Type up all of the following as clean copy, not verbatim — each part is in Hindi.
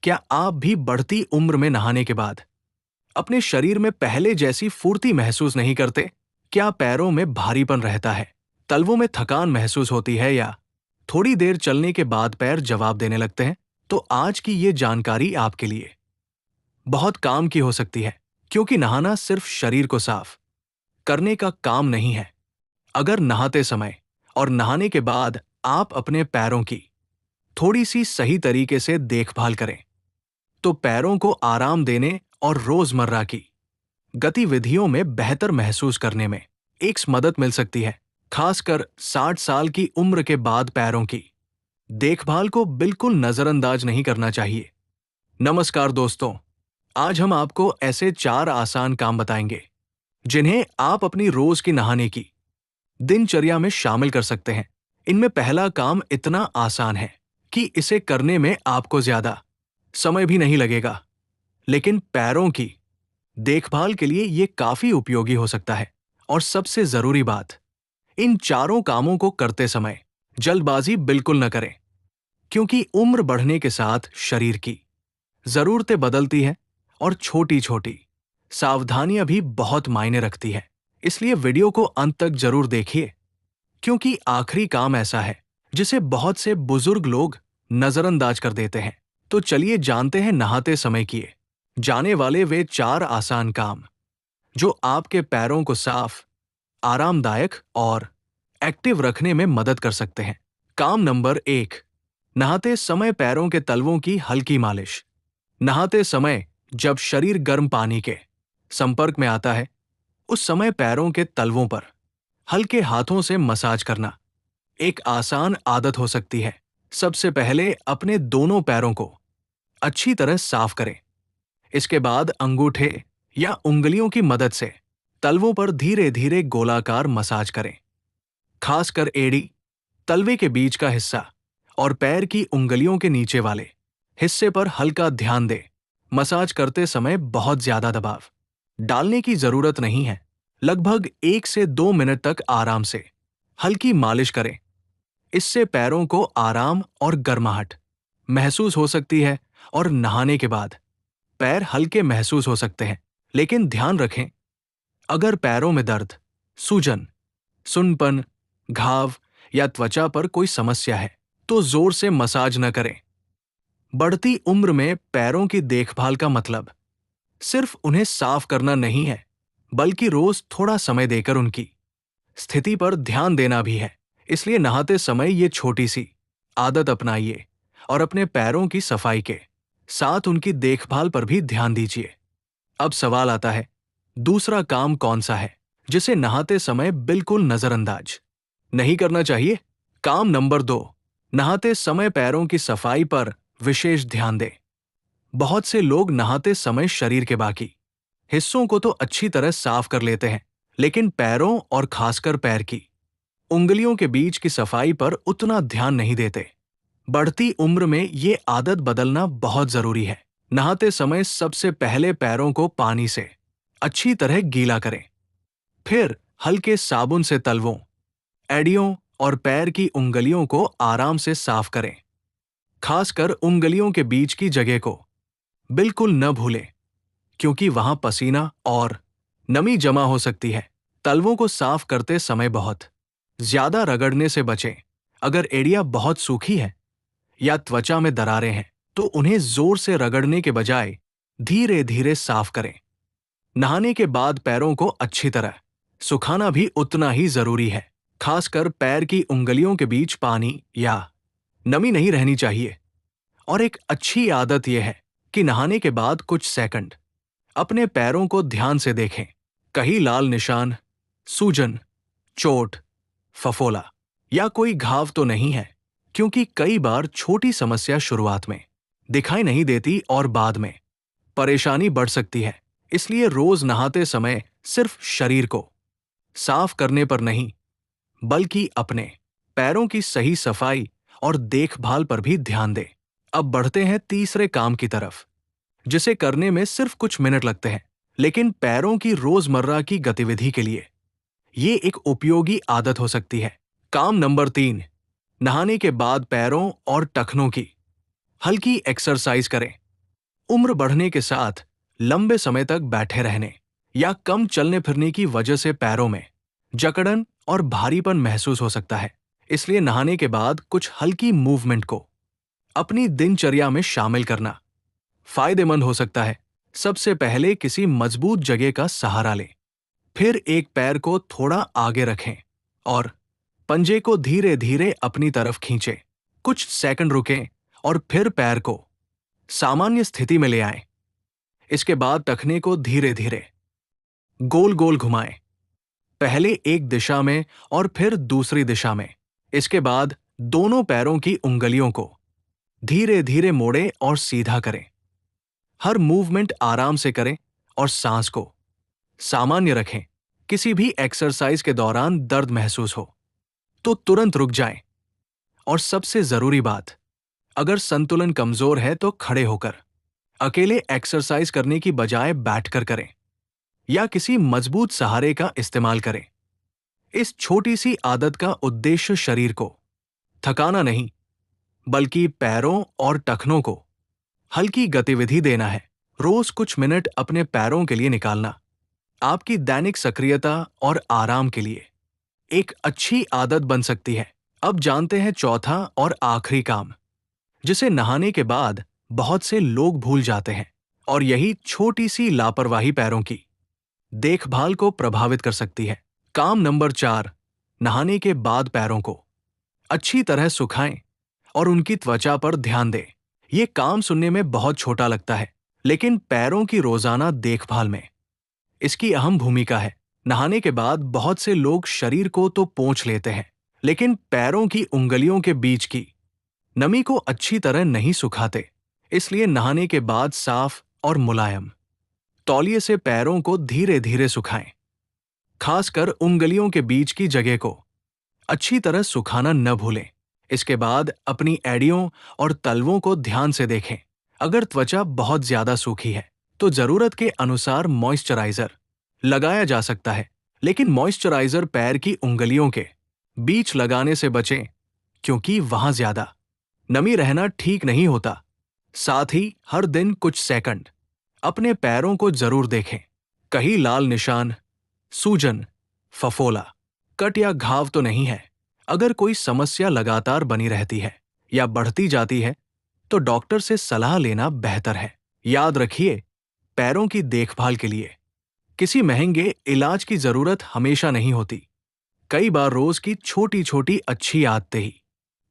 क्या आप भी बढ़ती उम्र में नहाने के बाद अपने शरीर में पहले जैसी फुर्ती महसूस नहीं करते? क्या पैरों में भारीपन रहता है, तलवों में थकान महसूस होती है, या थोड़ी देर चलने के बाद पैर जवाब देने लगते हैं? तो आज की ये जानकारी आपके लिए बहुत काम की हो सकती है, क्योंकि नहाना सिर्फ शरीर को साफ करने का काम नहीं है। अगर नहाते समय और नहाने के बाद आप अपने पैरों की थोड़ी सी सही तरीके से देखभाल करें, तो पैरों को आराम देने और रोजमर्रा की गतिविधियों में बेहतर महसूस करने में एक मदद मिल सकती है। खासकर 60 साल की उम्र के बाद पैरों की देखभाल को बिल्कुल नजरअंदाज नहीं करना चाहिए। नमस्कार दोस्तों, आज हम आपको ऐसे 4 आसान काम बताएंगे जिन्हें आप अपनी रोज की नहाने की दिनचर्या में शामिल कर सकते हैं। इनमें पहला काम इतना आसान है कि इसे करने में आपको ज्यादा समय भी नहीं लगेगा, लेकिन पैरों की देखभाल के लिए ये काफी उपयोगी हो सकता है। और सबसे जरूरी बात, इन चारों कामों को करते समय जल्दबाजी बिल्कुल न करें, क्योंकि उम्र बढ़ने के साथ शरीर की जरूरतें बदलती हैं और छोटी छोटी सावधानियां भी बहुत मायने रखती है। इसलिए वीडियो को अंत तक जरूर देखिए, क्योंकि आखिरी काम ऐसा है जिसे बहुत से बुजुर्ग लोग नजरअंदाज कर देते हैं। तो चलिए जानते हैं नहाते समय किए जाने वाले वे 4 आसान काम जो आपके पैरों को साफ, आरामदायक और एक्टिव रखने में मदद कर सकते हैं। काम नंबर 1, नहाते समय पैरों के तलवों की हल्की मालिश। नहाते समय जब शरीर गर्म पानी के संपर्क में आता है, उस समय पैरों के तलवों पर हल्के हाथों से मसाज करना एक आसान आदत हो सकती है। सबसे पहले अपने दोनों पैरों को अच्छी तरह साफ करें। इसके बाद अंगूठे या उंगलियों की मदद से तलवों पर धीरे धीरे गोलाकार मसाज करें। खासकर एड़ी, तलवे के बीच का हिस्सा और पैर की उंगलियों के नीचे वाले हिस्से पर हल्का ध्यान दें। मसाज करते समय बहुत ज्यादा दबाव डालने की जरूरत नहीं है। लगभग 1 से 2 मिनट तक आराम से हल्की मालिश करें। इससे पैरों को आराम और गर्माहट महसूस हो सकती है और नहाने के बाद पैर हल्के महसूस हो सकते हैं। लेकिन ध्यान रखें, अगर पैरों में दर्द, सूजन, सुन्नपन, घाव या त्वचा पर कोई समस्या है, तो जोर से मसाज न करें। बढ़ती उम्र में पैरों की देखभाल का मतलब सिर्फ उन्हें साफ करना नहीं है, बल्कि रोज थोड़ा समय देकर उनकी स्थिति पर ध्यान देना भी है। इसलिए नहाते समय ये छोटी सी आदत अपनाइए और अपने पैरों की सफाई के साथ उनकी देखभाल पर भी ध्यान दीजिए। अब सवाल आता है, दूसरा काम कौन सा है जिसे नहाते समय बिल्कुल नजरअंदाज नहीं करना चाहिए? काम नंबर 2, नहाते समय पैरों की सफाई पर विशेष ध्यान दें। बहुत से लोग नहाते समय शरीर के बाकी हिस्सों को तो अच्छी तरह साफ कर लेते हैं, लेकिन पैरों और खासकर पैर की उंगलियों के बीच की सफाई पर उतना ध्यान नहीं देते। बढ़ती उम्र में ये आदत बदलना बहुत जरूरी है। नहाते समय सबसे पहले पैरों को पानी से अच्छी तरह गीला करें। फिर हल्के साबुन से तलवों, एड़ियों और पैर की उंगलियों को आराम से साफ करें। खासकर उंगलियों के बीच की जगह को बिल्कुल न भूलें, क्योंकि वहां पसीना और नमी जमा हो सकती है। तलवों को साफ करते समय बहुत ज्यादा रगड़ने से बचें। अगर एड़ियां बहुत सूखी है या त्वचा में दरारें हैं, तो उन्हें जोर से रगड़ने के बजाय धीरे धीरे साफ करें। नहाने के बाद पैरों को अच्छी तरह सुखाना भी उतना ही जरूरी है। खासकर पैर की उंगलियों के बीच पानी या नमी नहीं रहनी चाहिए। और एक अच्छी आदत यह है कि नहाने के बाद कुछ सेकंड अपने पैरों को ध्यान से देखें। कहीं लाल निशान, सूजन, चोट, फफोला या कोई घाव तो नहीं है, क्योंकि कई बार छोटी समस्या शुरुआत में दिखाई नहीं देती और बाद में परेशानी बढ़ सकती है। इसलिए रोज नहाते समय सिर्फ शरीर को साफ करने पर नहीं, बल्कि अपने पैरों की सही सफाई और देखभाल पर भी ध्यान दें। अब बढ़ते हैं तीसरे काम की तरफ, जिसे करने में सिर्फ कुछ मिनट लगते हैं, लेकिन पैरों की रोजमर्रा की गतिविधि के लिए ये एक उपयोगी आदत हो सकती है। काम नंबर 3, नहाने के बाद पैरों और टखनों की हल्की एक्सरसाइज करें। उम्र बढ़ने के साथ लंबे समय तक बैठे रहने या कम चलने फिरने की वजह से पैरों में जकड़न और भारीपन महसूस हो सकता है। इसलिए नहाने के बाद कुछ हल्की मूवमेंट को अपनी दिनचर्या में शामिल करना फायदेमंद हो सकता है। सबसे पहले किसी मजबूत जगह का सहारा लें, फिर एक पैर को थोड़ा आगे रखें और पंजे को धीरे धीरे अपनी तरफ खींचें। कुछ सेकंड रुकें और फिर पैर को सामान्य स्थिति में ले आएं। इसके बाद टखने को धीरे धीरे गोल गोल घुमाएं, पहले एक दिशा में और फिर दूसरी दिशा में। इसके बाद दोनों पैरों की उंगलियों को धीरे धीरे मोड़ें और सीधा करें। हर मूवमेंट आराम से करें और सांस को सामान्य रखें। किसी भी एक्सरसाइज के दौरान दर्द महसूस हो तो तुरंत रुक जाएं। और सबसे जरूरी बात, अगर संतुलन कमजोर है तो खड़े होकर अकेले एक्सरसाइज करने की बजाय बैठकर करें या किसी मजबूत सहारे का इस्तेमाल करें। इस छोटी सी आदत का उद्देश्य शरीर को थकाना नहीं, बल्कि पैरों और टखनों को हल्की गतिविधि देना है। रोज कुछ मिनट अपने पैरों के लिए निकालना आपकी दैनिक सक्रियता और आराम के लिए एक अच्छी आदत बन सकती है। अब जानते हैं चौथा और आखिरी काम, जिसे नहाने के बाद बहुत से लोग भूल जाते हैं, और यही छोटी सी लापरवाही पैरों की देखभाल को प्रभावित कर सकती है। काम नंबर 4, नहाने के बाद पैरों को अच्छी तरह सुखाएं और उनकी त्वचा पर ध्यान दें। ये काम सुनने में बहुत छोटा लगता है, लेकिन पैरों की रोजाना देखभाल में इसकी अहम भूमिका है। नहाने के बाद बहुत से लोग शरीर को तो पोंछ लेते हैं, लेकिन पैरों की उंगलियों के बीच की नमी को अच्छी तरह नहीं सुखाते। इसलिए नहाने के बाद साफ और मुलायम तौलिए से पैरों को धीरे धीरे सुखाएं। खासकर उंगलियों के बीच की जगह को अच्छी तरह सुखाना न भूलें। इसके बाद अपनी एड़ियों और तलवों को ध्यान से देखें। अगर त्वचा बहुत ज्यादा सूखी है तो जरूरत के अनुसार मॉइस्चराइजर लगाया जा सकता है, लेकिन मॉइस्चराइजर पैर की उंगलियों के बीच लगाने से बचें, क्योंकि वहां ज्यादा नमी रहना ठीक नहीं होता। साथ ही हर दिन कुछ सेकंड अपने पैरों को जरूर देखें। कहीं लाल निशान, सूजन, फफोला, कट या घाव तो नहीं है। अगर कोई समस्या लगातार बनी रहती है या बढ़ती जाती है तो डॉक्टर से सलाह लेना बेहतर है। याद रखिए, पैरों की देखभाल के लिए किसी महंगे इलाज की जरूरत हमेशा नहीं होती। कई बार रोज की छोटी छोटी अच्छी आदतें ही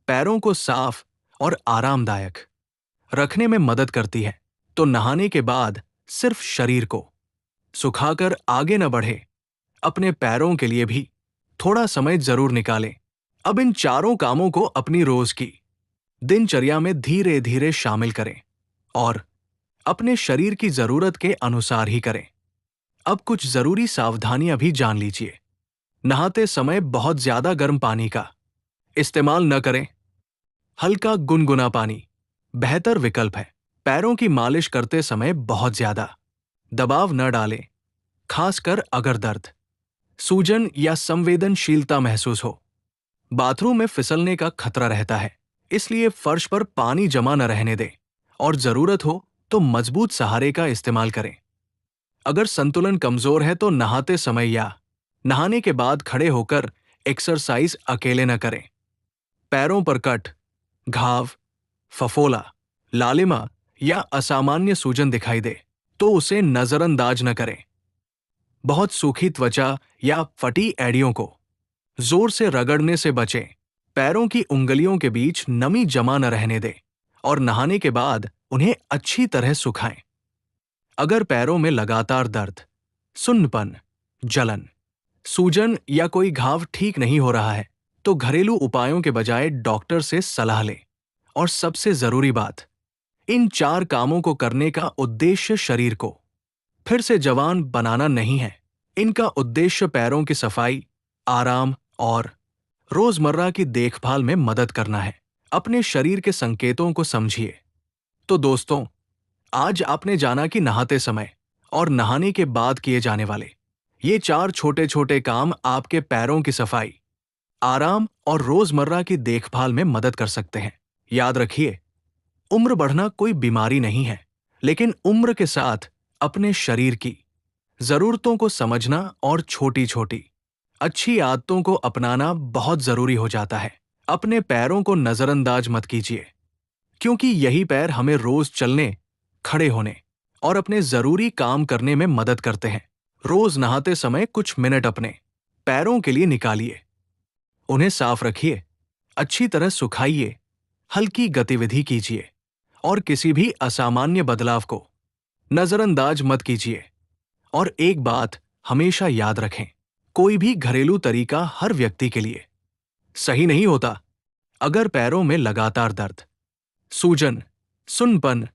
पैरों को साफ और आरामदायक रखने में मदद करती है। तो नहाने के बाद सिर्फ शरीर को सुखाकर आगे न बढ़े, अपने पैरों के लिए भी थोड़ा समय जरूर निकालें। अब इन चारों कामों को अपनी रोज की दिनचर्या में धीरे धीरे शामिल करें और अपने शरीर की जरूरत के अनुसार ही करें। अब कुछ जरूरी सावधानियां भी जान लीजिए। नहाते समय बहुत ज्यादा गर्म पानी का इस्तेमाल न करें। हल्का गुनगुना पानी बेहतर विकल्प है। पैरों की मालिश करते समय बहुत ज्यादा दबाव न डालें, खासकर अगर दर्द, सूजन या संवेदनशीलता महसूस हो। बाथरूम में फिसलने का खतरा रहता है, इसलिए फर्श पर पानी जमा न रहने दें और जरूरत हो तो मजबूत सहारे का इस्तेमाल करें। अगर संतुलन कमजोर है तो नहाते समय या नहाने के बाद खड़े होकर एक्सरसाइज अकेले न करें। पैरों पर कट, घाव, फफोला, लालिमा या असामान्य सूजन दिखाई दे तो उसे नजरअंदाज न करें। बहुत सूखी त्वचा या फटी एड़ियों को जोर से रगड़ने से बचें। पैरों की उंगलियों के बीच नमी जमा न रहने दें और नहाने के बाद उन्हें अच्छी तरह सुखाएं। अगर पैरों में लगातार दर्द, सुन्नपन, जलन, सूजन या कोई घाव ठीक नहीं हो रहा है तो घरेलू उपायों के बजाय डॉक्टर से सलाह लें। और सबसे जरूरी बात, इन 4 कामों को करने का उद्देश्य शरीर को फिर से जवान बनाना नहीं है। इनका उद्देश्य पैरों की सफाई, आराम और रोजमर्रा की देखभाल में मदद करना है। अपने शरीर के संकेतों को समझिए। तो दोस्तों, आज आपने जाना कि नहाते समय और नहाने के बाद किए जाने वाले ये 4 छोटे छोटे काम आपके पैरों की सफाई, आराम और रोजमर्रा की देखभाल में मदद कर सकते हैं। याद रखिए, उम्र बढ़ना कोई बीमारी नहीं है, लेकिन उम्र के साथ अपने शरीर की जरूरतों को समझना और छोटी छोटी अच्छी आदतों को अपनाना बहुत जरूरी हो जाता है। अपने पैरों को नजरअंदाज मत कीजिए, क्योंकि यही पैर हमें रोज चलने, खड़े होने और अपने जरूरी काम करने में मदद करते हैं। रोज नहाते समय कुछ मिनट अपने पैरों के लिए निकालिए। उन्हें साफ रखिए, अच्छी तरह सुखाइए, हल्की गतिविधि कीजिए और किसी भी असामान्य बदलाव को नजरअंदाज मत कीजिए। और एक बात हमेशा याद रखें, कोई भी घरेलू तरीका हर व्यक्ति के लिए सही नहीं होता। अगर पैरों में लगातार दर्द, सूजन, सुन्नपन,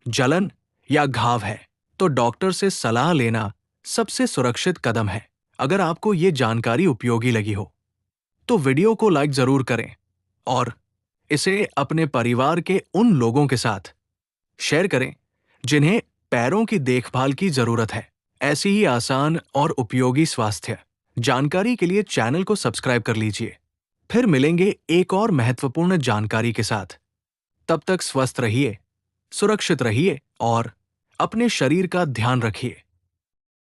जलन या घाव है, तो डॉक्टर से सलाह लेना सबसे सुरक्षित कदम है। अगर आपको ये जानकारी उपयोगी लगी हो, तो वीडियो को लाइक जरूर करें और इसे अपने परिवार के उन लोगों के साथ शेयर करें जिन्हें पैरों की देखभाल की जरूरत है। ऐसी ही आसान और उपयोगी स्वास्थ्य जानकारी के लिए चैनल को सब्सक्राइब कर लीजिए। फिर मिलेंगे एक और महत्वपूर्ण जानकारी के साथ। तब तक स्वस्थ रहिए, सुरक्षित रहिए और अपने शरीर का ध्यान रखिए।